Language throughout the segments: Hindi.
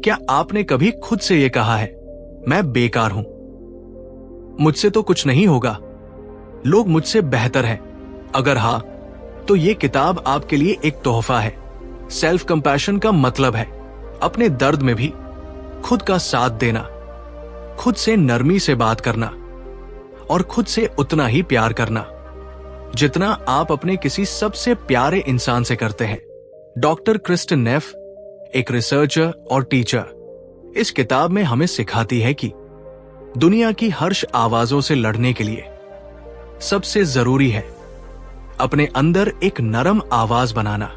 क्या आपने कभी खुद से ये कहा है, मैं बेकार हूं, मुझसे तो कुछ नहीं होगा, लोग मुझसे बेहतर हैं? अगर हां, तो ये किताब आपके लिए एक तोहफा है। सेल्फ कंपैशन का मतलब है अपने दर्द में भी खुद का साथ देना, खुद से नरमी से बात करना और खुद से उतना ही प्यार करना जितना आप अपने किसी सबसे प्यारे इंसान से करते हैं। डॉक्टर क्रिस्टिन नेफ, एक रिसर्चर और टीचर, इस किताब में हमें सिखाती है कि दुनिया की हर्ष आवाजों से लड़ने के लिए सबसे जरूरी है अपने अंदर एक नरम आवाज बनाना।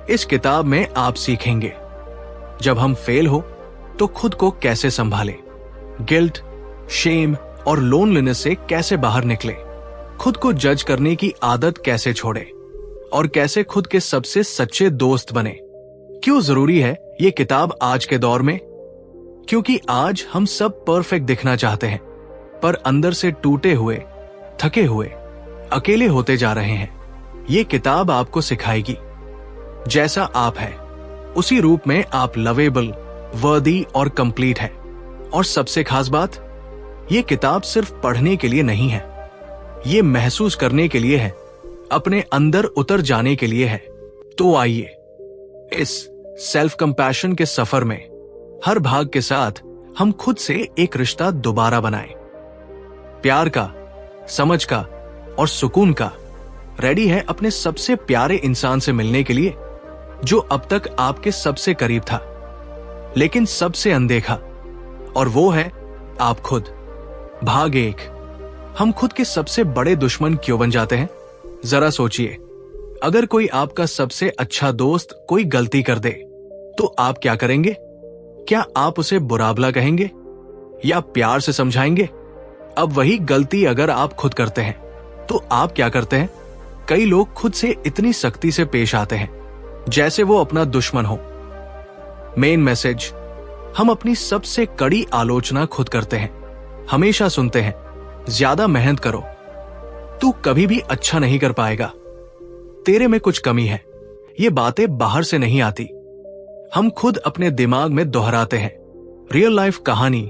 इस किताब में आप सीखेंगे जब हम फेल हो तो खुद को कैसे संभालें, गिल्ट, शेम और लोनलीनेस से कैसे बाहर निकले, खुद को जज करने की आदत कैसे छोड़े और कैसे खुद के सबसे सच्चे दोस्त बने। क्यों जरूरी है ये किताब आज के दौर में? क्योंकि आज हम सब परफेक्ट दिखना चाहते हैं, पर अंदर से टूटे हुए, थके हुए, अकेले होते जा रहे हैं। ये किताब आपको सिखाएगी जैसा आप है उसी रूप में आप लवेबल, वर्दी और कंप्लीट है। और सबसे खास बात, ये किताब सिर्फ पढ़ने के लिए नहीं है, ये महसूस करने के लिए है, अपने अंदर उतर जाने के लिए है। तो आइए इस सेल्फ कंपैशन के सफर में हर भाग के साथ हम खुद से एक रिश्ता दोबारा बनाएं, प्यार का, समझ का और सुकून का। रेडी है अपने सबसे प्यारे इंसान से मिलने के लिए जो अब तक आपके सबसे करीब था लेकिन सबसे अनदेखा, और वो है आप खुद। भाग 1, हम खुद के सबसे बड़े दुश्मन क्यों बन जाते हैं? जरा सोचिए, अगर कोई आपका सबसे अच्छा दोस्त कोई गलती कर दे तो आप क्या करेंगे? क्या आप उसे बुरा भला कहेंगे या प्यार से समझाएंगे? अब वही गलती अगर आप खुद करते हैं तो आप क्या करते हैं? कई लोग खुद से इतनी सख्ती से पेश आते हैं जैसे वो अपना दुश्मन हो। मेन मैसेज, हम अपनी सबसे कड़ी आलोचना खुद करते हैं। हमेशा सुनते हैं, ज्यादा मेहनत करो, तू कभी भी अच्छा नहीं कर पाएगा, तेरे में कुछ कमी है। ये बातें बाहर से नहीं आती, हम खुद अपने दिमाग में दोहराते हैं। रियल लाइफ कहानी,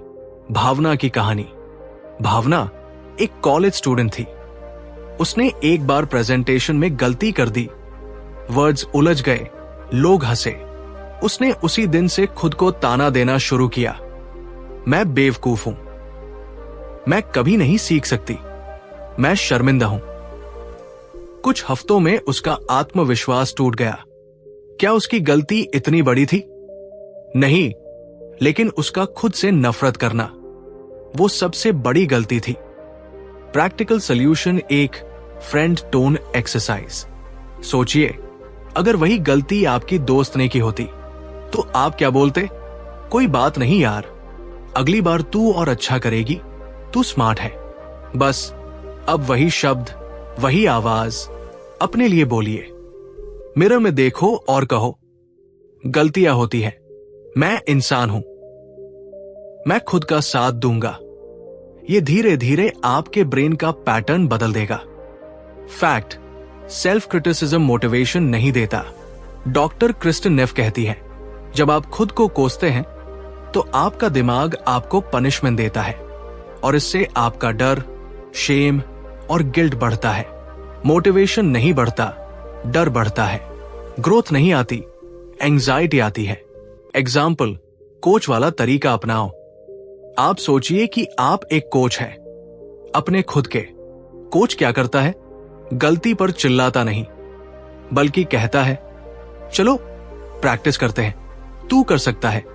भावना की कहानी। भावना एक कॉलेज स्टूडेंट थी। उसने एक बार प्रेजेंटेशन में गलती कर दी, वर्ड्स उलझ गए, लोग हंसे। उसने उसी दिन से खुद को ताना देना शुरू किया, मैं बेवकूफ हूं, मैं कभी नहीं सीख सकती, मैं शर्मिंदा हूं। कुछ हफ्तों में उसका आत्मविश्वास टूट गया। क्या उसकी गलती इतनी बड़ी थी? नहीं, लेकिन उसका खुद से नफरत करना वो सबसे बड़ी गलती थी। प्रैक्टिकल सॉल्यूशन, एक फ्रेंड टोन एक्सरसाइज। सोचिए, अगर वही गलती आपकी दोस्त ने की होती तो आप क्या बोलते? कोई बात नहीं यार, अगली बार तू और अच्छा करेगी, तू स्मार्ट है। बस अब वही शब्द, वही आवाज अपने लिए बोलिए। मिरर में देखो और कहो, गलतियां होती है, मैं इंसान हूं, मैं खुद का साथ दूंगा। ये धीरे धीरे आपके ब्रेन का पैटर्न बदल देगा। फैक्ट, सेल्फ क्रिटिसिज्म मोटिवेशन नहीं देता। डॉक्टर क्रिस्टिन नेफ कहती है, जब आप खुद को कोसते हैं तो आपका दिमाग आपको पनिशमेंट देता है और इससे आपका डर, शेम और गिल्ट बढ़ता है। मोटिवेशन नहीं बढ़ता, डर बढ़ता है। ग्रोथ नहीं आती, एंजाइटी आती है। एग्जाम्पल, कोच वाला तरीका अपनाओ। आप सोचिए कि आप एक कोच हैं, अपने खुद के। कोच क्या करता है? गलती पर चिल्लाता नहीं, बल्कि कहता है, चलो प्रैक्टिस करते हैं, तू कर सकता है।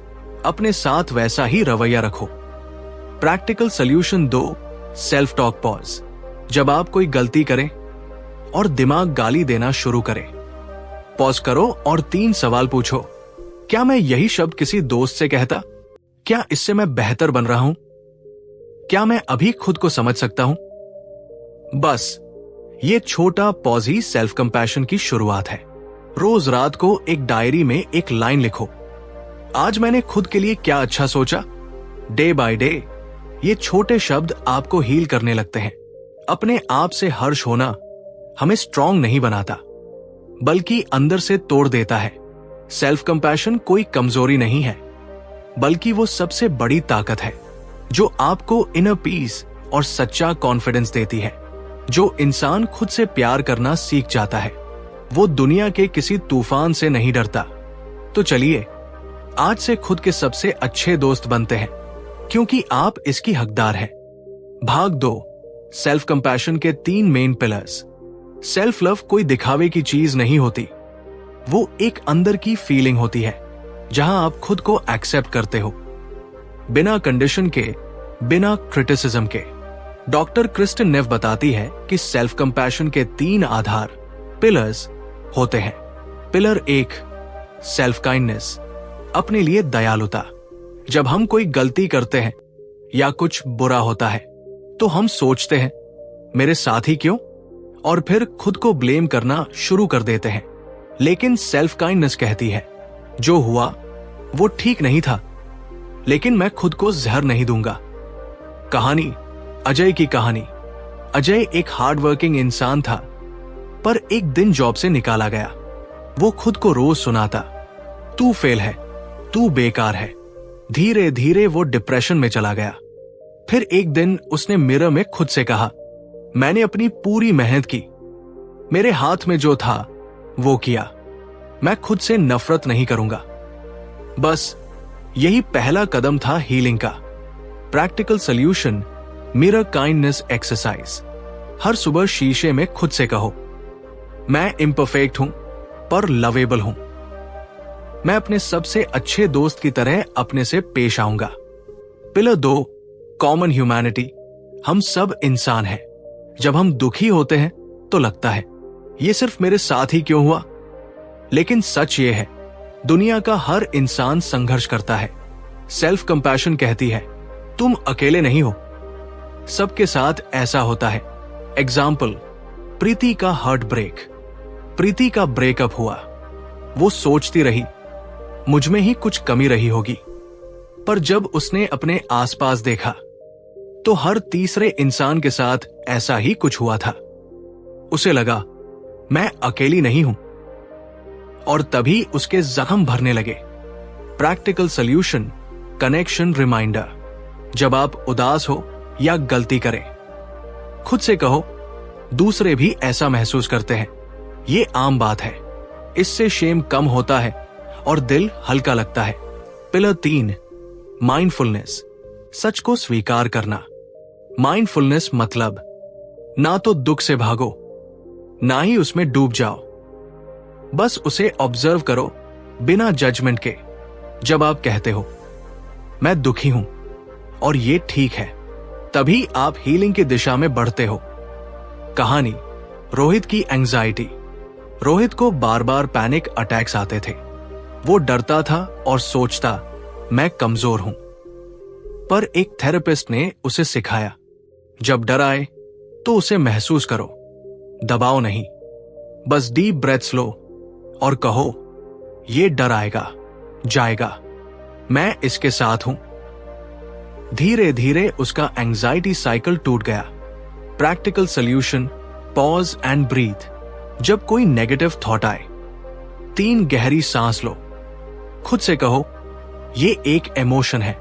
अपने साथ वैसा ही रवैया रखो। Practical solution 2, self talk pause. जब आप कोई गलती करें और दिमाग गाली देना शुरू करे, पॉज करो और 3 सवाल पूछो। क्या मैं यही शब्द किसी दोस्त से कहता? क्या इससे मैं बेहतर बन रहा हूं? क्या मैं अभी खुद को समझ सकता हूं? बस ये छोटा पॉज ही सेल्फ कंपैशन की शुरुआत है। रोज रात को एक डायरी में एक लाइन लिखो, आज मैंने खुद के लिए क्या अच्छा सोचा। डे बाय डे ये छोटे शब्द आपको हील करने लगते हैं। अपने आप से हर्ष होना हमें स्ट्रांग नहीं बनाता, बल्कि अंदर से तोड़ देता है। सेल्फ कंपैशन कोई कमजोरी नहीं है, बल्कि वो सबसे बड़ी ताकत है जो आपको इनर पीस और सच्चा कॉन्फिडेंस देती है। जो इंसान खुद से प्यार करना सीख जाता है वो दुनिया के किसी तूफान से नहीं डरता। तो चलिए आज से खुद के सबसे अच्छे दोस्त बनते हैं, क्योंकि आप इसकी हकदार हैं। भाग 2, सेल्फ कंपैशन के 3 मेन पिलर्स। सेल्फ लव कोई दिखावे की चीज नहीं होती, वो एक अंदर की फीलिंग होती है जहां आप खुद को एक्सेप्ट करते हो, बिना कंडीशन के, बिना क्रिटिसिज्म के। डॉक्टर क्रिस्टिन नेव बताती है कि सेल्फ कंपैशन के 3 आधार पिलर्स होते हैं। पिलर 1, सेल्फ काइंडनेस, अपने लिए दयालुता। जब हम कोई गलती करते हैं या कुछ बुरा होता है तो हम सोचते हैं मेरे साथ ही क्यों, और फिर खुद को ब्लेम करना शुरू कर देते हैं। लेकिन सेल्फ काइंडनेस कहती है जो हुआ वो ठीक नहीं था, लेकिन मैं खुद को जहर नहीं दूंगा। कहानी अजय की कहानी। अजय एक हार्ड वर्किंग इंसान था, पर एक दिन जॉब से निकाला गया। वो खुद को रोज सुनाता, तू फेल है, तू बेकार है। धीरे धीरे वो डिप्रेशन में चला गया। फिर एक दिन उसने मिरर में खुद से कहा, मैंने अपनी पूरी मेहनत की, मेरे हाथ में जो था वो किया, मैं खुद से नफरत नहीं करूंगा। बस यही पहला कदम था हीलिंग का। Practical solution, mirror kindness exercise. हर सुबह शीशे में खुद से कहो, मैं इम्परफेक्ट हूं पर लवेबल हूं। मैं अपने सबसे अच्छे दोस्त की तरह अपने से पेश आऊंगा। Pillar 2, common humanity. हम सब इंसान हैं। जब हम दुखी होते हैं तो लगता है ये सिर्फ मेरे साथ ही क्यों हुआ, लेकिन सच ये है दुनिया का हर इंसान संघर्ष करता है। सेल्फ कंपैशन कहती है तुम अकेले नहीं हो, सबके साथ ऐसा होता है। एग्जाम्पल, प्रीति का हार्ट ब्रेक। प्रीति का ब्रेकअप हुआ। वो सोचती रही मुझ में ही कुछ कमी रही होगी, पर जब उसने अपने आसपास देखा तो हर तीसरे इंसान के साथ ऐसा ही कुछ हुआ था। उसे लगा मैं अकेली नहीं हूं, और तभी उसके जख्म भरने लगे। Practical solution, connection reminder. जब आप उदास हो या गलती करें, खुद से कहो दूसरे भी ऐसा महसूस करते हैं, ये आम बात है। इससे शेम कम होता है और दिल हल्का लगता है। पिलर 3, माइंडफुलनेस, सच को स्वीकार करना। माइंडफुलनेस मतलब ना तो दुख से भागो, ना ही उसमें डूब जाओ, बस उसे ऑब्जर्व करो बिना जजमेंट के। जब आप कहते हो मैं दुखी हूं और ये ठीक है, तभी आप हीलिंग की दिशा में बढ़ते हो। कहानी, रोहित की एंजाइटी। रोहित को बार बार पैनिक अटैक्स आते थे। वो डरता था और सोचता मैं कमजोर हूं। पर एक थेरेपिस्ट ने उसे सिखाया, जब डर आए तो उसे महसूस करो, दबाओ नहीं, बस डीप ब्रेथ्स लो और कहो ये डर आएगा, जाएगा, मैं इसके साथ हूं। धीरे धीरे उसका एंजाइटी साइकिल टूट गया। Practical solution, pause and breathe. जब कोई नेगेटिव थॉट आए 3 गहरी सांस लो, खुद से कहो ये एक इमोशन है,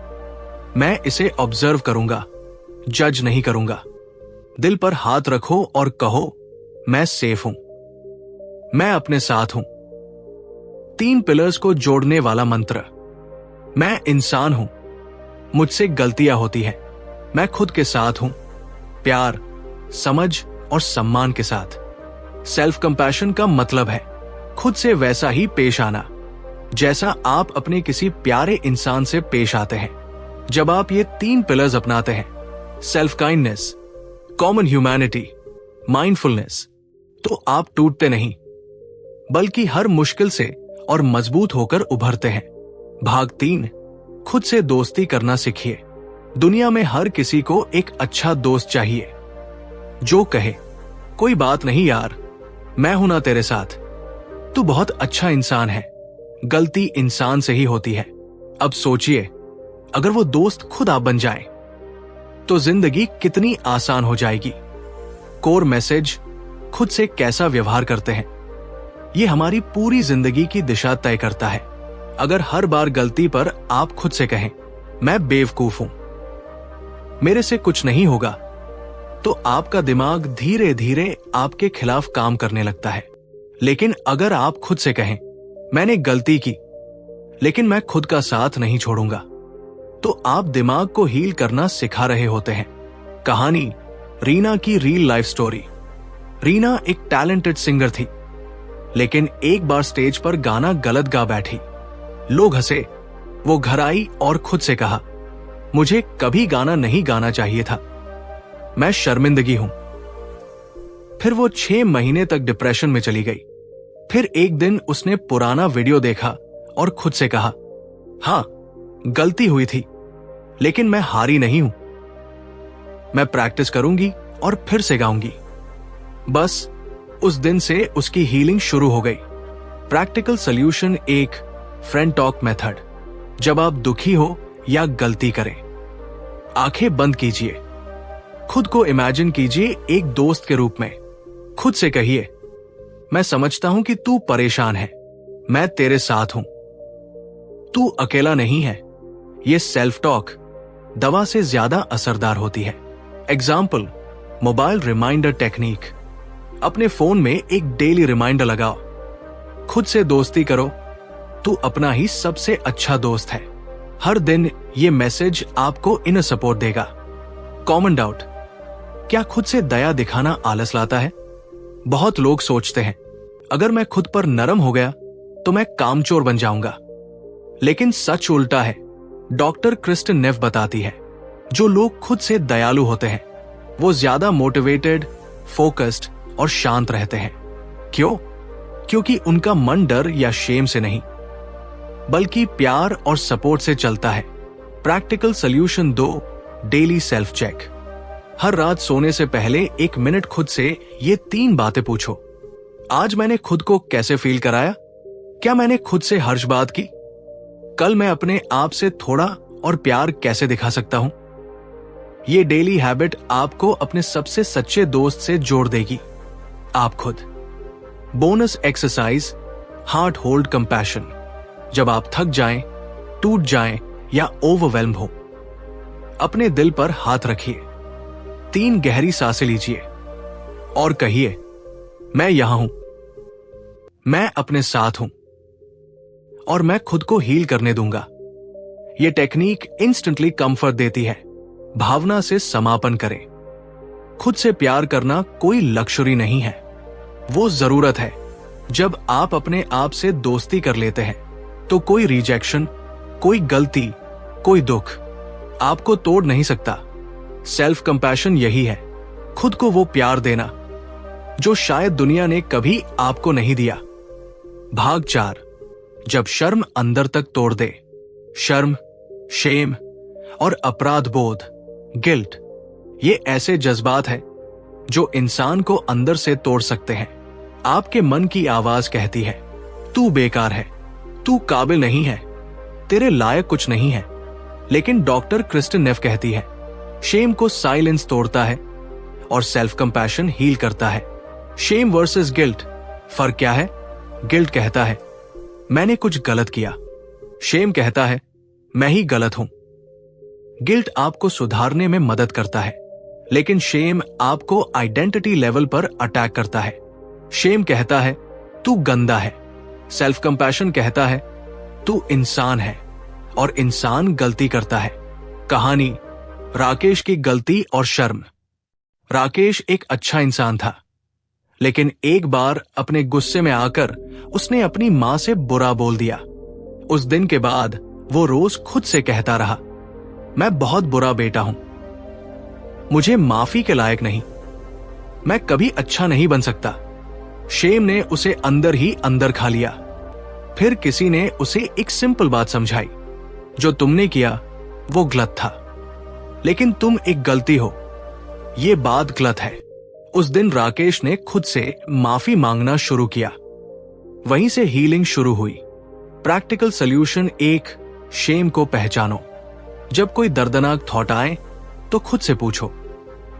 मैं इसे ऑब्जर्व करूंगा, जज नहीं करूंगा। दिल पर हाथ रखो और कहो मैं सेफ हूं, मैं अपने साथ हूं। 3 पिलर्स को जोड़ने वाला मंत्र, मैं इंसान हूं, मुझसे गलतियां होती हैं, मैं खुद के साथ हूं, प्यार, समझ और सम्मान के साथ। सेल्फ कंपैशन का मतलब है खुद से वैसा ही पेश आना जैसा आप अपने किसी प्यारे इंसान से पेश आते हैं। जब आप ये 3 पिलर्स अपनाते हैं, self kindness, common humanity, mindfulness, तो आप टूटते नहीं, बल्कि हर मुश्किल से और मजबूत होकर उभरते हैं। भाग 3, खुद से दोस्ती करना सीखिए। दुनिया में हर किसी को एक अच्छा दोस्त चाहिए जो कहे कोई बात नहीं यार, मैं हूं ना तेरे साथ, तू बहुत अच्छा इंसान है, गलती इंसान से ही होती है। अब सोचिए अगर वो दोस्त खुद आप बन जाए तो जिंदगी कितनी आसान हो जाएगी। कोर मैसेज, खुद से कैसा व्यवहार करते हैं ये हमारी पूरी जिंदगी की दिशा तय करता है। अगर हर बार गलती पर आप खुद से कहें, मैं बेवकूफ हूं, मेरे से कुछ नहीं होगा, तो आपका दिमाग धीरे धीरे आपके खिलाफ काम करने लगता है। लेकिन अगर आप खुद से कहें, मैंने गलती की, लेकिन मैं खुद का साथ नहीं छोड़ूंगा, तो आप दिमाग को हील करना सिखा रहे होते हैं। कहानी रीना की रियल लाइफ स्टोरी। रीना एक टैलेंटेड सिंगर थी, लेकिन एक बार स्टेज पर गाना गलत गा बैठी। लोग हंसे। वो घर आई और खुद से कहा, मुझे कभी गाना नहीं गाना चाहिए था, मैं शर्मिंदगी हूं। फिर वो 6 महीने तक डिप्रेशन में चली गई। फिर एक दिन उसने पुराना वीडियो देखा और खुद से कहा, हां, गलती हुई थी, लेकिन मैं हारी नहीं हूं, मैं प्रैक्टिस करूंगी और फिर से गाऊंगी। बस उस दिन से उसकी हीलिंग शुरू हो गई। Practical solution 1, friend talk method. जब आप दुखी हो या गलती करें, आंखें बंद कीजिए, खुद को इमेजिन कीजिए एक दोस्त के रूप में। खुद से कहिए, मैं समझता हूं कि तू परेशान है, मैं तेरे साथ हूं, तू अकेला नहीं है। ये सेल्फ टॉक दवा से ज्यादा असरदार होती है। Example, mobile reminder technique. अपने फोन में एक डेली रिमाइंडर लगाओ, खुद से दोस्ती करो, तू अपना ही सबसे अच्छा दोस्त है। हर दिन ये मैसेज आपको इनर सपोर्ट देगा। कॉमन डाउट, क्या खुद से दया दिखाना आलस लाता है? बहुत लोग सोचते हैं, अगर मैं खुद पर नरम हो गया तो मैं कामचोर बन जाऊंगा। लेकिन सच उल्टा है। डॉक्टर क्रिस्टिन नेफ बताती है, जो लोग खुद से दयालु होते हैं वो ज्यादा मोटिवेटेड, फोकस्ड और शांत रहते हैं। क्यों? क्योंकि उनका मन डर या शेम से नहीं, बल्कि प्यार और सपोर्ट से चलता है। Practical solution 2, daily self check. हर रात सोने से पहले 1 मिनट खुद से ये 3 बातें पूछो। आज मैंने खुद को कैसे फील कराया? क्या मैंने खुद से हर्ष बात की? कल मैं अपने आप से थोड़ा और प्यार कैसे दिखा सकता हूं? ये डेली हैबिट आपको अपने सबसे सच्चे दोस्त से जोड़ देगी, आप खुद। Bonus exercise, heart hold compassion. जब आप थक जाएं, टूट जाएं या ओवरवेल्म हो, अपने दिल पर हाथ रखिए, 3 गहरी सांसें लीजिए और कहिए, मैं यहां हूं, मैं अपने साथ हूं और मैं खुद को हील करने दूंगा। यह टेक्निक इंस्टेंटली कंफर्ट देती है। भावना से समापन करें। खुद से प्यार करना कोई लक्ष्योरी नहीं है, वो जरूरत है। जब आप अपने आप से दोस्ती कर लेते हैं तो कोई रिजेक्शन, कोई गलती, कोई दुख आपको तोड़ नहीं सकता। सेल्फ कंपैशन यही है, खुद को वो प्यार देना जो शायद दुनिया ने कभी आपको नहीं दिया। भाग 4, जब शर्म अंदर तक तोड़ दे। शर्म, शेम और अपराध बोध, गिल्ट, ये ऐसे जज्बात हैं जो इंसान को अंदर से तोड़ सकते हैं। आपके मन की आवाज कहती है, तू बेकार है, तू काबिल नहीं है, तेरे लायक कुछ नहीं है। लेकिन डॉक्टर क्रिस्टिन नेफ कहती है, शेम को साइलेंस तोड़ता है और सेल्फ कंपैशन हील करता है। शेम वर्सेस गिल्ट, फर्क क्या है? गिल्ट कहता है, मैंने कुछ गलत किया। शेम कहता है, मैं ही गलत हूं। गिल्ट आपको सुधारने में मदद करता है, लेकिन शेम आपको आइडेंटिटी लेवल पर अटैक करता है। शेम कहता है, तू गंदा है। सेल्फ कंपैशन कहता है, तू इंसान है और इंसान गलती करता है। कहानी राकेश की गलती और शर्म। राकेश एक अच्छा इंसान था, लेकिन एक बार अपने गुस्से में आकर उसने अपनी मां से बुरा बोल दिया। उस दिन के बाद वो रोज खुद से कहता रहा, मैं बहुत बुरा बेटा हूं, मुझे माफी के लायक नहीं, मैं कभी अच्छा नहीं बन सकता। शेम ने उसे अंदर ही अंदर खा लिया। फिर किसी ने उसे एक सिंपल बात समझाई, जो तुमने किया वो गलत था, लेकिन तुम एक गलती हो, ये बात गलत है। उस दिन राकेश ने खुद से माफी मांगना शुरू किया। वहीं से हीलिंग शुरू हुई। प्रैक्टिकल सॉल्यूशन 1, शेम को पहचानो। जब कोई दर्दनाक थॉट आए तो खुद से पूछो,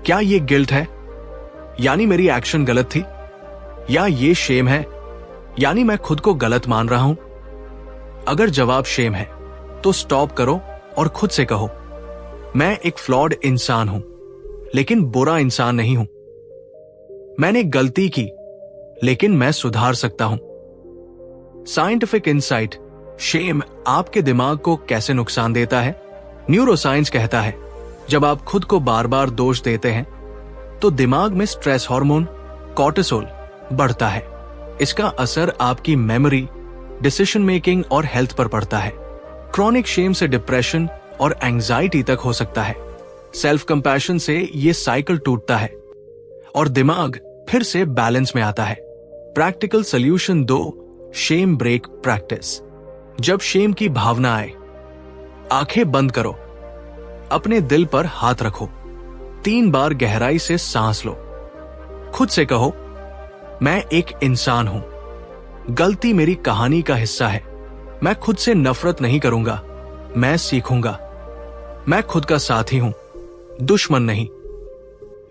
क्या ये गिल्ट है, यानी मेरी एक्शन गलत थी, या ये शेम है, यानी मैं खुद को गलत मान रहा हूं। अगर जवाब शेम है तो स्टॉप करो और खुद से कहो, मैं एक फ्लॉड इंसान हूं, लेकिन बुरा इंसान नहीं हूं। मैंने गलती की, लेकिन मैं सुधार सकता हूं। साइंटिफिक इंसाइट, शेम आपके दिमाग को कैसे नुकसान देता है? न्यूरोसाइंस कहता है, जब आप खुद को बार बार दोष देते हैं तो दिमाग में स्ट्रेस हार्मोन कॉर्टिसोल बढ़ता है। इसका असर आपकी मेमोरी, डिसीजन मेकिंग और हेल्थ पर पड़ता है। क्रॉनिक शेम से डिप्रेशन और एंजाइटी तक हो सकता है। सेल्फ कंपैशन से ये साइकिल टूटता है और दिमाग फिर से बैलेंस में आता है। Practical solution 2, shame break practice. जब शेम की भावना आए, आंखें बंद करो, अपने दिल पर हाथ रखो, 3 बार गहराई से सांस लो, खुद से कहो, मैं एक इंसान हूं, गलती मेरी कहानी का हिस्सा है, मैं खुद से नफरत नहीं करूंगा, मैं सीखूंगा, मैं खुद का साथी हूं, दुश्मन नहीं।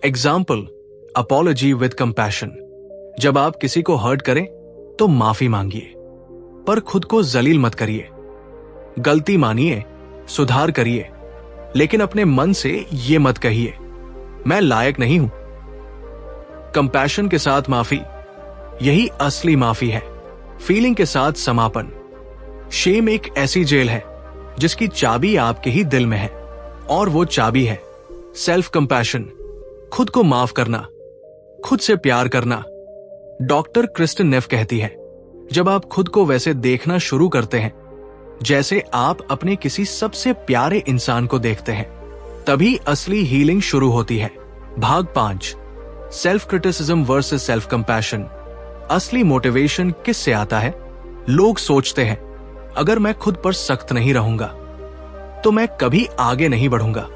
Example, apology with compassion. जब आप किसी को हर्ट करें तो माफी मांगिए, पर खुद को जलील मत करिए। गलती मानिए, सुधार करिए, लेकिन अपने मन से ये मत कहिए, मैं लायक नहीं हूं। कंपैशन के साथ माफी, यही असली माफी है। फीलिंग के साथ समापन। शेम एक ऐसी जेल है जिसकी चाबी आपके ही दिल में है, और वो चाबी है सेल्फ कंपैशन, खुद को माफ करना, खुद से प्यार करना। डॉक्टर क्रिस्टन नेफ कहती है, जब आप खुद को वैसे देखना शुरू करते हैं जैसे आप अपने किसी सबसे प्यारे इंसान को देखते हैं, तभी असली हीलिंग शुरू होती है। भाग 5, self criticism versus self compassion. असली मोटिवेशन किससे आता है? लोग सोचते हैं, अगर मैं खुद पर सख्त नहीं रहूंगा तो मैं कभी आगे नहीं बढ़ूंगा।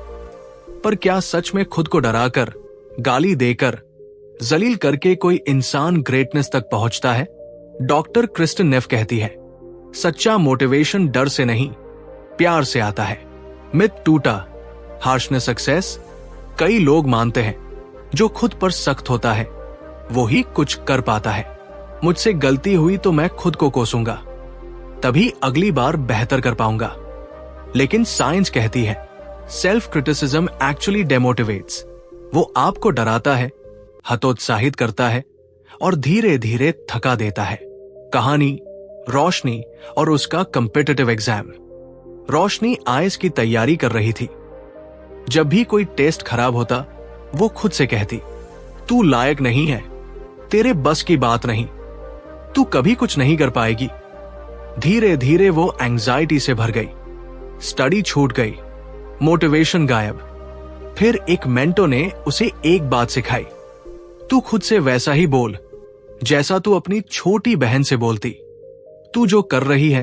पर क्या सच में खुद को डराकर, गाली देकर, जलील करके कोई इंसान ग्रेटनेस तक पहुंचता है? डॉक्टर क्रिस्टन नेफ कहती है, सच्चा मोटिवेशन डर से नहीं, प्यार से आता है। मिथ टूटा, हार्शनेस सक्सेस। कई लोग मानते हैं जो खुद पर सख्त होता है वो ही कुछ कर पाता है। मुझसे गलती हुई तो मैं खुद को कोसूंगा, तभी अगली बार बेहतर कर पाऊंगा। लेकिन साइंस कहती है, सेल्फ क्रिटिसिज्म एक्चुअली डेमोटिवेट्स। वो आपको डराता है, हतोत्साहित करता है और धीरे धीरे थका देता है। कहानी, रोशनी और उसका कॉम्पिटिटिव एग्जाम। रोशनी आईएएस की तैयारी कर रही थी। जब भी कोई टेस्ट खराब होता वो खुद से कहती, तू लायक नहीं है, तेरे बस की बात नहीं, तू कभी कुछ नहीं कर पाएगी। धीरे धीरे वो एंजाइटी से भर गई, स्टडी छूट गई, मोटिवेशन गायब। फिर एक मेंटो ने उसे एक बात सिखाई, तू खुद से वैसा ही बोल जैसा तू अपनी छोटी बहन से बोलती। तू जो कर रही है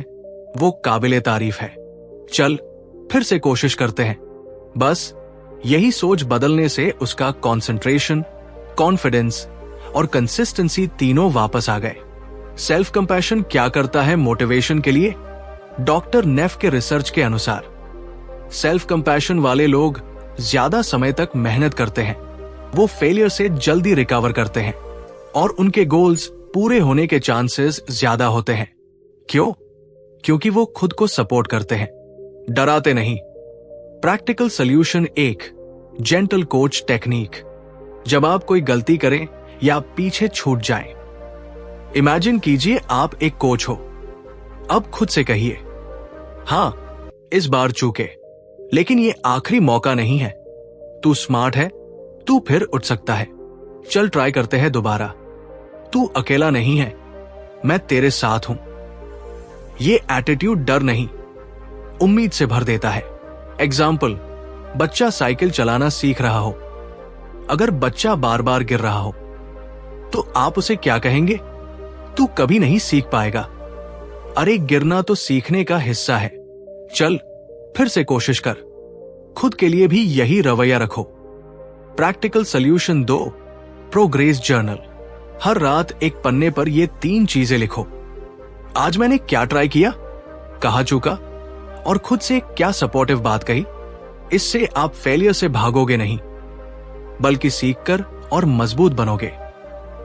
वो काबिले तारीफ है, चल फिर से कोशिश करते हैं। बस यही सोच बदलने से उसका कंसंट्रेशन, कॉन्फिडेंस और कंसिस्टेंसी तीनों वापस आ गए। सेल्फ कंपैशन क्या करता है मोटिवेशन के लिए? डॉक्टर नेफ के रिसर्च के अनुसार सेल्फ कंपैशन वाले लोग ज्यादा समय तक मेहनत करते हैं, वो फेलियर से जल्दी रिकवर करते हैं और उनके गोल्स पूरे होने के चांसेस ज्यादा होते हैं। क्यों? क्योंकि वो खुद को सपोर्ट करते हैं, डराते नहीं। Practical solution 1, gentle coach technique. जब आप कोई गलती करें या पीछे छूट जाएं, इमेजिन कीजिए आप एक कोच हो। अब खुद से कहिए, हां इस बार चूके, लेकिन ये आखिरी मौका नहीं है। तू स्मार्ट है, तू फिर उठ सकता है, चल ट्राई करते हैं दोबारा। तू अकेला नहीं है, मैं तेरे साथ हूं। ये एटीट्यूड डर नहीं, उम्मीद से भर देता है। एग्जाम्पल, बच्चा साइकिल चलाना सीख रहा हो। अगर बच्चा बार बार गिर रहा हो तो आप उसे क्या कहेंगे? तू कभी नहीं सीख पाएगा। अरे गिरना तो सीखने का हिस्सा है, चल फिर से कोशिश कर। खुद के लिए भी यही रवैया रखो। Practical solution 2, progress journal. हर रात एक पन्ने पर ये 3 चीजें लिखो। आज मैंने क्या ट्राई किया, कहाँ चूका और खुद से क्या सपोर्टिव बात कही। इससे आप फेलियर से भागोगे नहीं, बल्कि सीखकर और मजबूत बनोगे।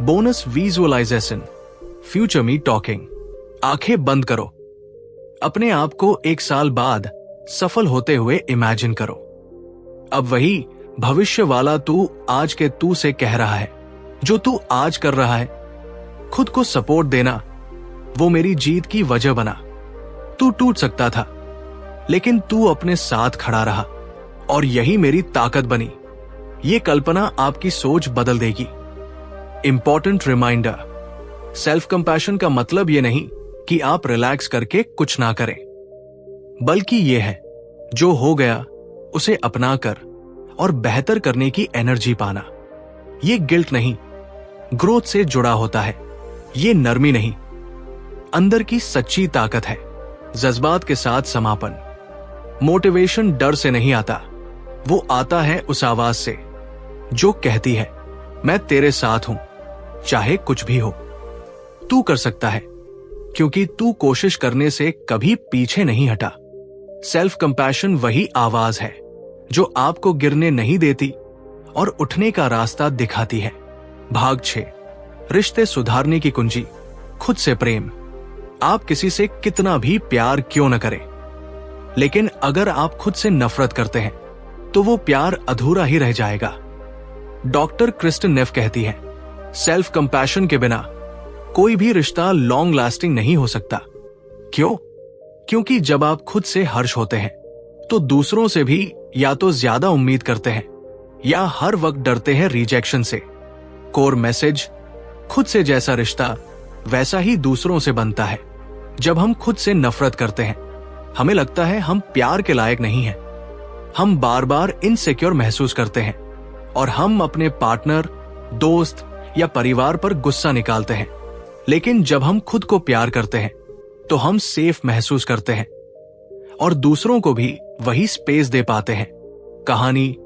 Bonus visualisation, future me talking. आंखें बंद करो, अपने आप को 1 साल बाद सफल होते हुए इमेजिन करो। अब वही भविष्य वाला तू आज के तू से कह रहा है जो तू आज कर रहा है। खुद को सपोर्ट देना वो मेरी जीत की वजह बना। तू टूट सकता था लेकिन तू अपने साथ खड़ा रहा और यही मेरी ताकत बनी। ये कल्पना आपकी सोच बदल देगी। इंपॉर्टेंट रिमाइंडर, सेल्फ कंपैशन का मतलब ये नहीं कि आप रिलैक्स करके कुछ ना करें, बल्कि ये है जो हो गया उसे अपनाकर और बेहतर करने की एनर्जी पाना। ये गिल्ट नहीं, ग्रोथ से जुड़ा होता है। ये नरमी नहीं, अंदर की सच्ची ताकत है। जज्बात के साथ समापन। मोटिवेशन डर से नहीं आता, वो आता है उस आवाज से जो कहती है मैं तेरे साथ हूं, चाहे कुछ भी हो। तू कर सकता है क्योंकि तू कोशिश करने से कभी पीछे नहीं हटा। सेल्फ कंपैशन वही आवाज है जो आपको गिरने नहीं देती और उठने का रास्ता दिखाती है। भाग 6, रिश्ते सुधारने की कुंजी, खुद से प्रेम। आप किसी से कितना भी प्यार क्यों न करें, लेकिन अगर आप खुद से नफरत करते हैं तो वो प्यार अधूरा ही रह जाएगा। डॉक्टर क्रिस्टन नेफ कहती है, सेल्फ कंपैशन के बिना कोई भी रिश्ता लॉन्ग लास्टिंग नहीं हो सकता। क्यों? क्योंकि जब आप खुद से हर्ष होते हैं तो दूसरों से भी या तो ज्यादा उम्मीद करते हैं या हर वक्त डरते हैं रिजेक्शन से। कोर मैसेज, खुद से जैसा रिश्ता वैसा ही दूसरों से बनता है। जब हम खुद से नफरत करते हैं हमें लगता है हम प्यार के लायक नहीं हैं। हम बार बार इनसिक्योर महसूस करते हैं और हम अपने पार्टनर, दोस्त या परिवार पर गुस्सा निकालते हैं। लेकिन जब हम खुद को प्यार करते हैं तो हम सेफ महसूस करते हैं और दूसरों को भी वही स्पेस दे पाते हैं। कहानी,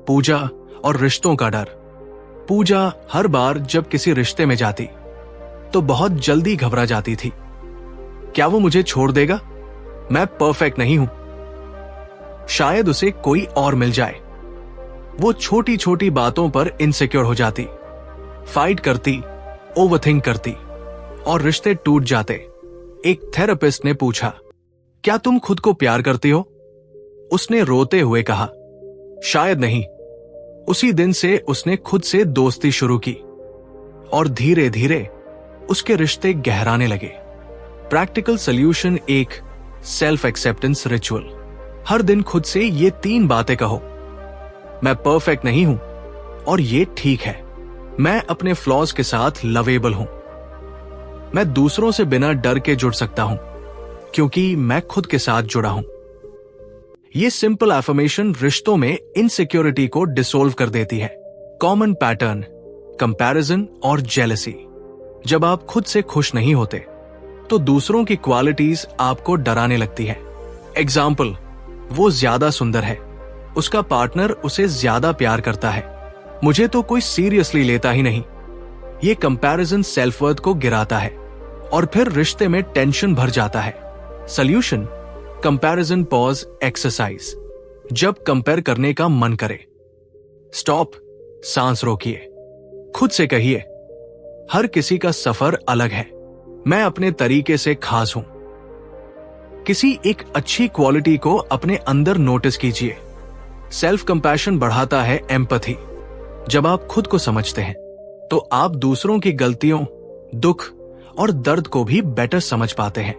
पूजा और रिश्तों का डर। पूजा हर बार जब किसी रिश्ते में जाती तो बहुत जल्दी घबरा जाती थी। क्या वो मुझे छोड़ देगा? मैं परफेक्ट नहीं हूं। शायद उसे कोई और मिल जाए। वो छोटी छोटी बातों पर इनसिक्योर हो जाती, फाइट करती, ओवरथिंक करती और रिश्ते टूट जाते। एक थेरेपिस्ट ने पूछा, क्या तुम खुद को प्यार करती हो? उसने रोते हुए कहा, शायद नहीं। उसी दिन से उसने खुद से दोस्ती शुरू की और धीरे धीरे उसके रिश्ते गहराने लगे। Practical solution 1, self acceptance ritual. हर दिन खुद से ये 3 बातें कहो। मैं परफेक्ट नहीं हूं और ये ठीक है। मैं अपने फ्लॉज के साथ लवेबल हूं। मैं दूसरों से बिना डर के जुड़ सकता हूं क्योंकि मैं खुद के साथ जुड़ा हूं। ये सिंपल एफर्मेशन रिश्तों में इनसिक्योरिटी को डिसोल्व कर देती है। कॉमन पैटर्न, कंपैरिजन और जेलसी। जब आप खुद से खुश नहीं होते तो दूसरों की क्वालिटीज आपको डराने लगती है। एग्जाम्पल, वो ज्यादा सुंदर है, उसका पार्टनर उसे ज्यादा प्यार करता है, मुझे तो कोई सीरियसली लेता ही नहीं। ये कंपैरिजन सेल्फ वर्थ को गिराता है और फिर रिश्ते में टेंशन भर जाता है। Solution, comparison pause exercise. जब कंपेयर करने का मन करे, स्टॉप, सांस रोकिए, खुद से कहिए, हर किसी का सफर अलग है, मैं अपने तरीके से खास हूं। किसी एक अच्छी क्वालिटी को अपने अंदर नोटिस कीजिए। सेल्फ कंपैशन बढ़ाता है एम्पैथी। जब आप खुद को समझते हैं तो आप दूसरों की गलतियों, दुख और दर्द को भी बेटर समझ पाते हैं।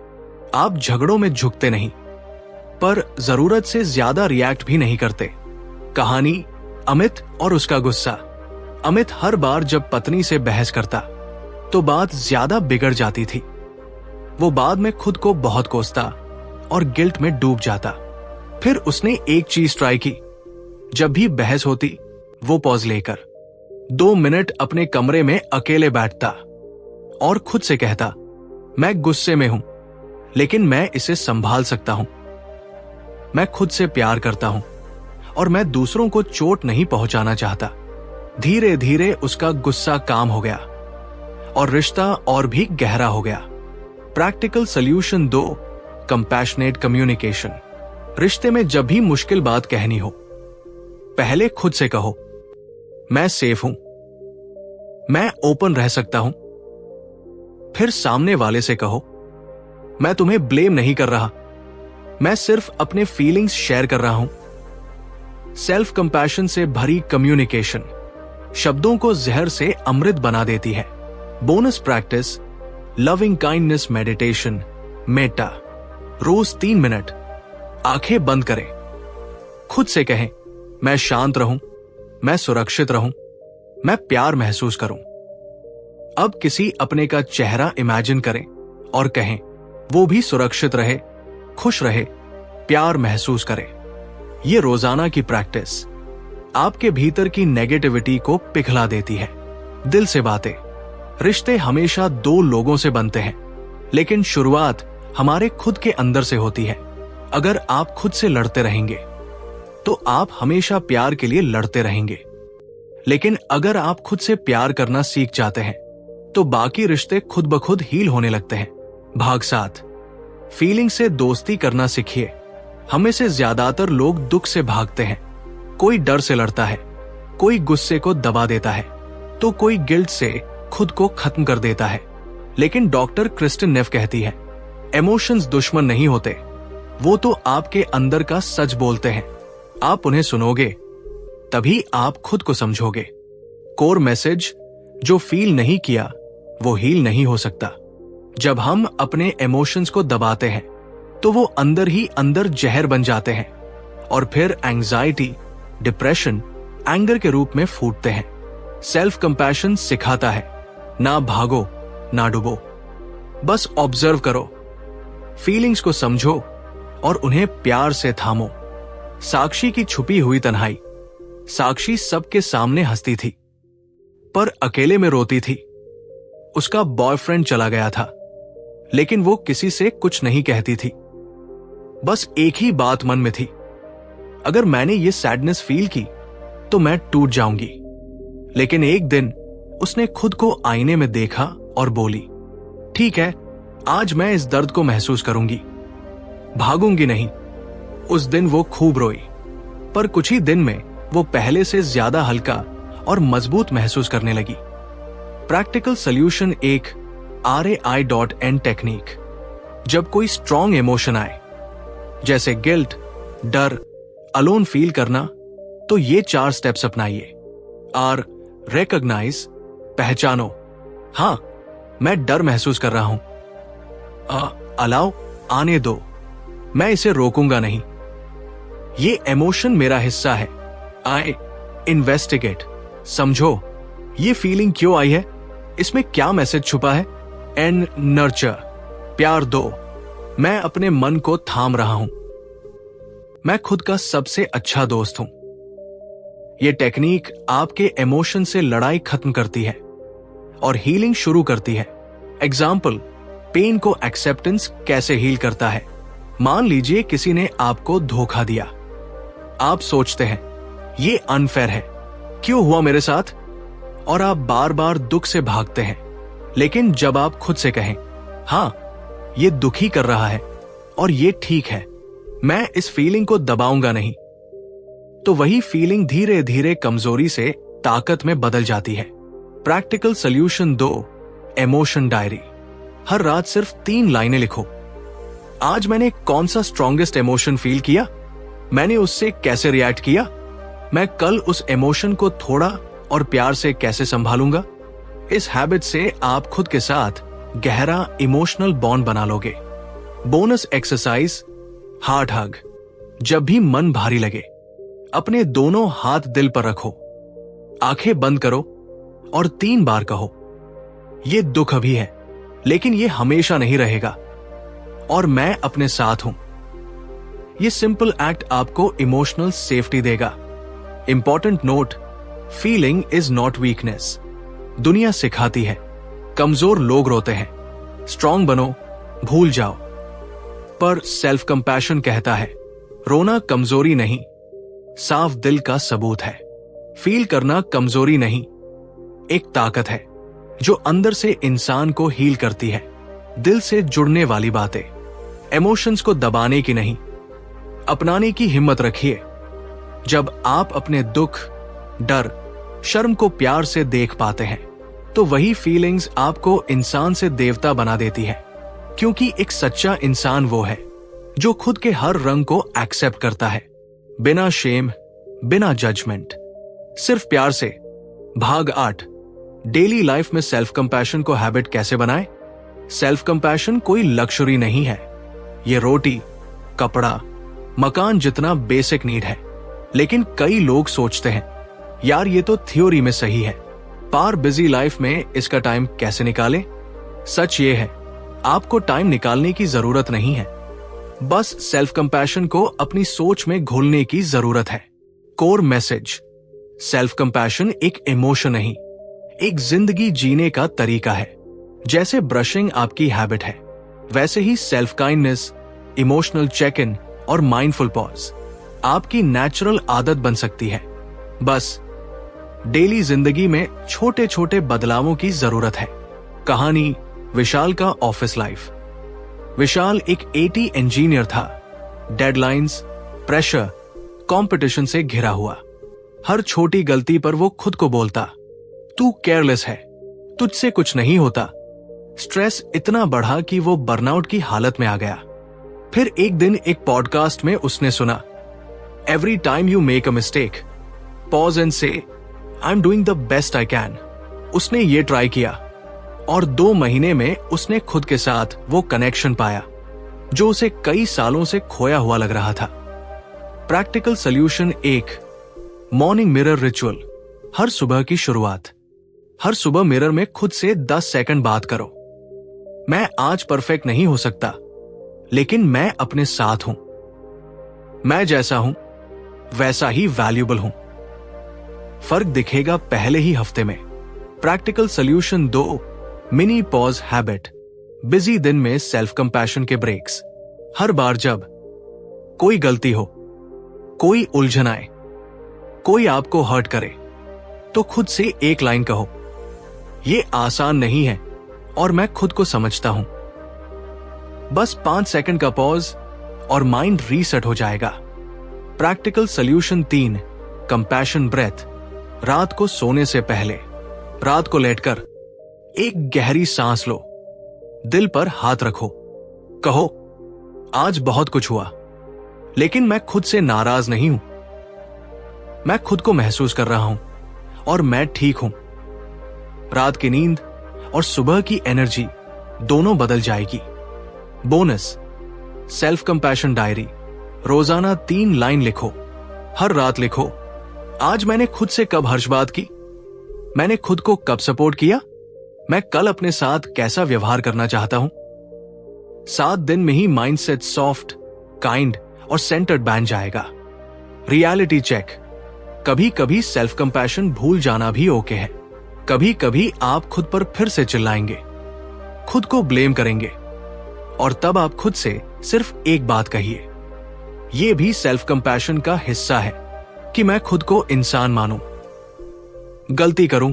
आप झगड़ों में झुकते नहीं, पर जरूरत से ज्यादा रिएक्ट भी नहीं करते। कहानी, अमित और उसका गुस्सा। अमित हर बार जब पत्नी से बहस करता तो बात ज्यादा बिगड़ जाती थी। वो बाद में खुद को बहुत कोसता और गिल्ट में डूब जाता। फिर उसने एक चीज ट्राई की। जब भी बहस होती वो पॉज लेकर 2 मिनट अपने कमरे में अकेले बैठता और खुद से कहता, मैं गुस्से में हूं लेकिन मैं इसे संभाल सकता हूं। मैं खुद से प्यार करता हूं और मैं दूसरों को चोट नहीं पहुंचाना चाहता। धीरे धीरे उसका गुस्सा काम हो गया और रिश्ता और भी गहरा हो गया। Practical solution 2, compassionate communication. रिश्ते में जब भी मुश्किल बात कहनी हो, पहले खुद से कहो, मैं सेफ हूं, मैं ओपन रह सकता हूं। फिर सामने वाले से कहो, मैं तुम्हें ब्लेम नहीं कर रहा, मैं सिर्फ अपने फीलिंग्स शेयर कर रहा हूं। सेल्फ कंपैशन से भरी कम्युनिकेशन शब्दों को जहर से अमृत बना देती है। Bonus practice, loving kindness meditation, metta. रोज 3 मिनट आंखें बंद करें, खुद से कहें, मैं शांत रहूं, मैं सुरक्षित रहूं, मैं प्यार महसूस करूं। अब किसी अपने का चेहरा इमेजिन करें और कहें, वो भी सुरक्षित रहे, खुश रहे, प्यार महसूस करे। ये रोजाना की प्रैक्टिस आपके भीतर की नेगेटिविटी को पिघला देती है। दिल से बातें। रिश्ते हमेशा 2 लोगों से बनते हैं, लेकिन शुरुआत हमारे खुद के अंदर से होती है। अगर आप खुद से लड़ते रहेंगे तो आप हमेशा प्यार के लिए लड़ते रहेंगे। लेकिन अगर आप खुद से प्यार करना सीख जाते हैं तो बाकी रिश्ते खुद ब खुद हील होने लगते हैं। भाग 7, फीलिंग से दोस्ती करना सीखिए। हमें से ज्यादातर लोग दुख से भागते हैं। कोई डर से लड़ता है, कोई गुस्से को दबा देता है, तो कोई गिल्ट से खुद को खत्म कर देता है। लेकिन डॉक्टर क्रिस्टिन नेफ कहती है, इमोशंस दुश्मन नहीं होते, वो तो आपके अंदर का सच बोलते हैं। आप उन्हें सुनोगे तभी आप खुद को समझोगे। कोर मैसेज, जो फील नहीं किया वो हील नहीं हो सकता। जब हम अपने इमोशंस को दबाते हैं तो वो अंदर ही अंदर जहर बन जाते हैं और फिर एंजाइटी, डिप्रेशन, एंगर के रूप में फूटते हैं। सेल्फ कंपैशन सिखाता है, ना भागो ना डूबो, बस ऑब्जर्व करो, फीलिंग्स को समझो और उन्हें प्यार से थामो। साक्षी की छुपी हुई तन्हाई। साक्षी सबके सामने हंसती थी पर अकेले में रोती थी। उसका बॉयफ्रेंड चला गया था, लेकिन वो किसी से कुछ नहीं कहती थी। बस एक ही बात मन में थी, अगर मैंने ये सैडनेस फील की तो मैं टूट जाऊंगी। लेकिन एक दिन उसने खुद को आईने में देखा और बोली, ठीक है, आज मैं इस दर्द को महसूस करूंगी, भागूंगी नहीं। उस दिन वो खूब रोई, पर कुछ ही दिन में वो पहले से ज्यादा हल्का और मजबूत महसूस करने लगी। Practical solution 1, RAI.N technique. जब कोई स्ट्रॉन्ग इमोशन आए, जैसे गिल्ट, डर, अलोन फील करना, तो ये 4 स्टेप्स अपनाइए। R, रिकॉग्नाइज, पहचानो, हां मैं डर महसूस कर रहा हूं। अलाउ, आने दो, मैं इसे रोकूंगा नहीं, ये इमोशन मेरा हिस्सा है। I, इन्वेस्टिगेट, समझो ये फीलिंग क्यों आई है, इसमें क्या मैसेज छुपा है। N, नर्चर, प्यार दो, मैं अपने मन को थाम रहा हूं, मैं खुद का सबसे अच्छा दोस्त हूं। यह टेक्निक आपके इमोशन से लड़ाई खत्म करती है और हीलिंग शुरू करती है। एग्जाम्पल, पेन को एक्सेप्टेंस कैसे हील करता है। मान लीजिए किसी ने आपको धोखा दिया। आप सोचते हैं, ये अनफेयर है, क्यों हुआ मेरे साथ, और आप बार बार दुख से भागते हैं। लेकिन जब आप खुद से कहें, हां ये दुखी कर रहा है और ये ठीक है, मैं इस फीलिंग को दबाऊंगा नहीं, तो वही फीलिंग धीरे धीरे कमजोरी से ताकत में बदल जाती है। Practical solution 2, emotion diary. हर रात सिर्फ 3 लाइनें लिखो। आज मैंने कौन सा स्ट्रॉन्गेस्ट इमोशन फील किया, मैंने उससे कैसे रिएक्ट किया, मैं कल उस इमोशन को थोड़ा और प्यार से कैसे संभालूंगा। इस हैबिट से आप खुद के साथ गहरा इमोशनल बॉन्ड बना लोगे। बोनस एक्सरसाइज, हार्ट हग। जब भी मन भारी लगे, अपने दोनों हाथ दिल पर रखो, आंखें बंद करो और 3 बार कहो, ये दुख अभी है लेकिन ये हमेशा नहीं रहेगा और मैं अपने साथ हूं। ये सिंपल एक्ट आपको इमोशनल सेफ्टी देगा। Important note, feeling is not weakness. दुनिया सिखाती है कमजोर लोग रोते हैं, स्ट्रांग बनो, भूल जाओ। पर सेल्फ कंपैशन कहता है, रोना कमजोरी नहीं, साफ दिल का सबूत है। फील करना कमजोरी नहीं, एक ताकत है जो अंदर से इंसान को हील करती है। दिल से जुड़ने वाली बातें, इमोशंस को दबाने की नहीं, अपनाने की हिम्मत रखिए। जब आप अपने दुख, डर, शर्म को प्यार से देख पाते हैं तो वही फीलिंग्स आपको इंसान से देवता बना देती है। क्योंकि एक सच्चा इंसान वो है जो खुद के हर रंग को एक्सेप्ट करता है, बिना शेम, बिना जजमेंट, सिर्फ प्यार से। भाग 8, डेली लाइफ में सेल्फ कंपैशन को हैबिट कैसे बनाएं? सेल्फ कंपैशन कोई लक्जरी नहीं है। ये रोटी, कपड़ा, मकान जितना बेसिक नीड है। लेकिन कई लोग सोचते हैं, यार ये तो थ्योरी में सही है, पर बिजी लाइफ में इसका टाइम कैसे निकालें? सच ये है, आपको टाइम निकालने की जरूरत नहीं है, बस सेल्फ कंपैशन को अपनी सोच में घोलने की जरूरत है। कोर मैसेज: सेल्फ कंपैशन एक इमोशन नहीं, एक जिंदगी जीने का तरीका है। जैसे ब्रशिंग आपकी हैबिट है, वैसे ही self kindness, emotional check in और माइंडफुल पॉज आपकी नेचुरल आदत बन सकती है। बस डेली जिंदगी में छोटे छोटे बदलावों की जरूरत है। कहानी: विशाल का ऑफिस लाइफ। विशाल एक IT इंजीनियर था। डेडलाइंस, प्रेशर, कंपटीशन से घिरा हुआ। हर छोटी गलती पर वो खुद को बोलता, तू केयरलेस है, तुझसे कुछ नहीं होता। स्ट्रेस इतना बढ़ा कि वो बर्नआउट की हालत में आ गया। फिर एक दिन एक पॉडकास्ट में उसने सुना, every time you make a mistake, pause and say I am doing the best I can. उसने ये ट्राई किया और 2 महीने में उसने खुद के साथ वो कनेक्शन पाया जो उसे कई सालों से खोया हुआ लग रहा था। Practical solution 1, morning mirror ritual. हर सुबह की शुरुआत। हर सुबह मिरर में खुद से 10 सेकंड बात करो। मैं आज परफेक्ट नहीं हो सकता, लेकिन मैं अपने साथ हूं। मैं जैसा हूं वैसा ही वैल्यूबल हूं। फर्क दिखेगा पहले ही हफ्ते में। Practical solution 2, mini pause habit. Busy दिन में सेल्फ कंपैशन के ब्रेक्स। हर बार जब कोई गलती हो, कोई उलझन आए, कोई आपको हर्ट करे, तो खुद से एक लाइन कहो, ये आसान नहीं है और मैं खुद को समझता हूं। बस 5 सेकंड का पॉज और माइंड रीसेट हो जाएगा। Practical solution 3, compassion breath. रात को सोने से पहले, रात को लेटकर एक गहरी सांस लो, दिल पर हाथ रखो, कहो, आज बहुत कुछ हुआ, लेकिन मैं खुद से नाराज नहीं हूं। मैं खुद को महसूस कर रहा हूं और मैं ठीक हूं। रात की नींद और सुबह की एनर्जी दोनों बदल जाएगी। Bonus: self compassion diary. रोजाना 3 लाइन लिखो। हर रात लिखो, आज मैंने खुद से कब हर्ष बात की, मैंने खुद को कब सपोर्ट किया, मैं कल अपने साथ कैसा व्यवहार करना चाहता हूं। 7 दिन में ही माइंडसेट सॉफ्ट, काइंड और सेंटर्ड बन जाएगा। रियलिटी चेक: कभी कभी सेल्फ कंपैशन भूल जाना भी ओके है। कभी कभी आप खुद पर फिर से चिल्लाएंगे, खुद को ब्लेम करेंगे, और तब आप खुद से सिर्फ एक बात कहिए, यह भी सेल्फ कंपैशन का हिस्सा है कि मैं खुद को इंसान मानूं, गलती करूं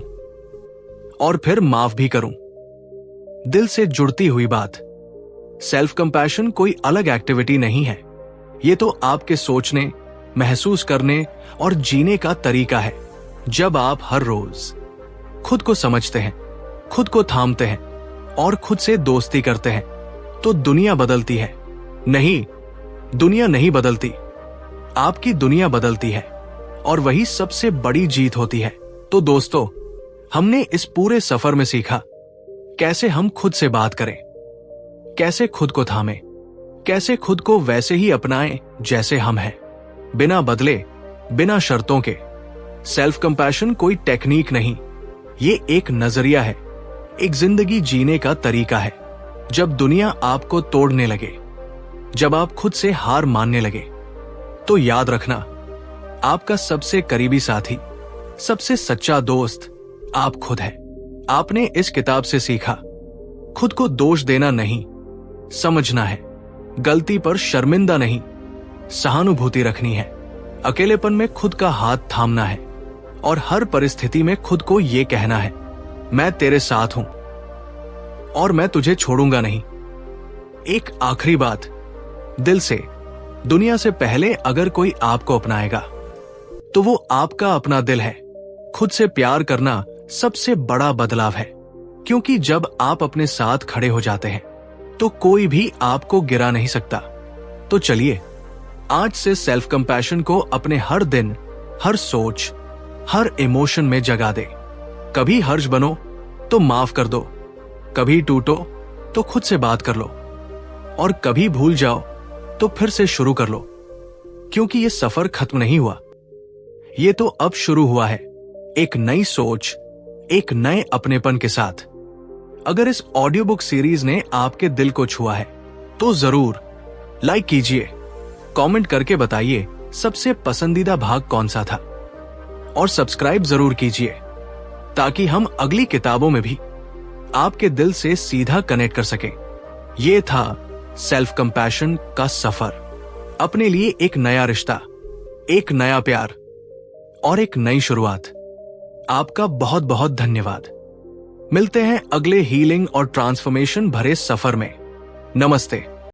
और फिर माफ भी करूं। दिल से जुड़ती हुई बात: सेल्फ कंपैशन कोई अलग एक्टिविटी नहीं है, ये तो आपके सोचने, महसूस करने और जीने का तरीका है। जब आप हर रोज खुद को समझते हैं, खुद को थामते हैं और खुद से दोस्ती करते हैं, तो दुनिया बदलती है। नहीं, दुनिया नहीं बदलती, आपकी दुनिया बदलती है, और वही सबसे बड़ी जीत होती है। तो दोस्तों, हमने इस पूरे सफर में सीखा कैसे हम खुद से बात करें, कैसे खुद को थामें, कैसे खुद को वैसे ही अपनाएं जैसे हम हैं, बिना बदले, बिना शर्तों के। सेल्फ कंपैशन कोई टेक्निक नहीं, ये एक नजरिया है, एक जिंदगी जीने का तरीका है। जब दुनिया आपको तोड़ने लगे, जब आप खुद से हार मानने लगे, तो याद रखना, आपका सबसे करीबी साथी, सबसे सच्चा दोस्त आप खुद है। आपने इस किताब से सीखा, खुद को दोष देना नहीं, समझना है। गलती पर शर्मिंदा नहीं, सहानुभूति रखनी है। अकेलेपन में खुद का हाथ थामना है और हर परिस्थिति में खुद को ये कहना है, मैं तेरे साथ हूं और मैं तुझे छोड़ूंगा नहीं। एक आखिरी बात, दिल से, दुनिया से पहले अगर कोई आपको अपनाएगा तो वो आपका अपना दिल है। खुद से प्यार करना सबसे बड़ा बदलाव है, क्योंकि जब आप अपने साथ खड़े हो जाते हैं तो कोई भी आपको गिरा नहीं सकता। तो चलिए आज से सेल्फ कंपैशन को अपने हर दिन, हर सोच, हर इमोशन में जगा दे। कभी हर्ष बनो तो माफ कर दो, कभी टूटो तो खुद से बात कर लो, और कभी भूल जाओ तो फिर से शुरू कर लो। क्योंकि ये सफर खत्म नहीं हुआ, ये तो अब शुरू हुआ है, एक नई सोच, एक नए अपनेपन के साथ। अगर इस ऑडियो बुक सीरीज ने आपके दिल को छुआ है तो जरूर लाइक कीजिए, कमेंट करके बताइए सबसे पसंदीदा भाग कौन सा था, और सब्सक्राइब जरूर कीजिए ताकि हम अगली किताबों में भी आपके दिल से सीधा कनेक्ट कर सकें। ये था सेल्फ कंपैशन का सफर, अपने लिए एक नया रिश्ता, एक नया प्यार और एक नई शुरुआत। आपका बहुत बहुत धन्यवाद। मिलते हैं अगले हीलिंग और ट्रांसफॉर्मेशन भरे सफर में। नमस्ते।